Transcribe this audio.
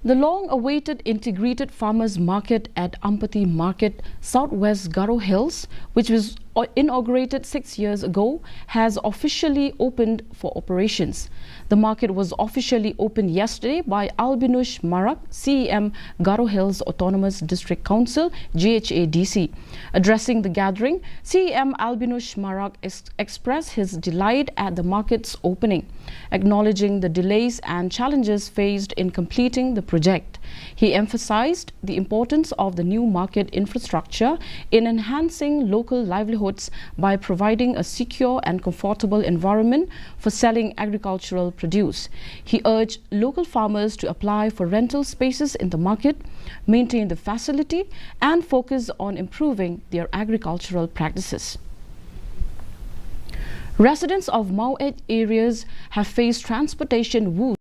The long-awaited integrated farmers market at Ampati Market, Southwest Garo Hills, which was inaugurated 6 years ago, has officially opened for operations. The market was officially opened yesterday by Albinush Marak, CEM Garo Hills Autonomous District Council, GHADC. Addressing the gathering, CEM Albinush Marak expressed his delight at the market's opening, acknowledging the delays and challenges faced in completing the project. He emphasized the importance of the new market infrastructure in enhancing local livelihoods by providing a secure and comfortable environment for selling agricultural produce. He urged local farmers to apply for rental spaces in the market, maintain the facility, and focus on improving their agricultural practices. Residents of Mauet areas have faced transportation woes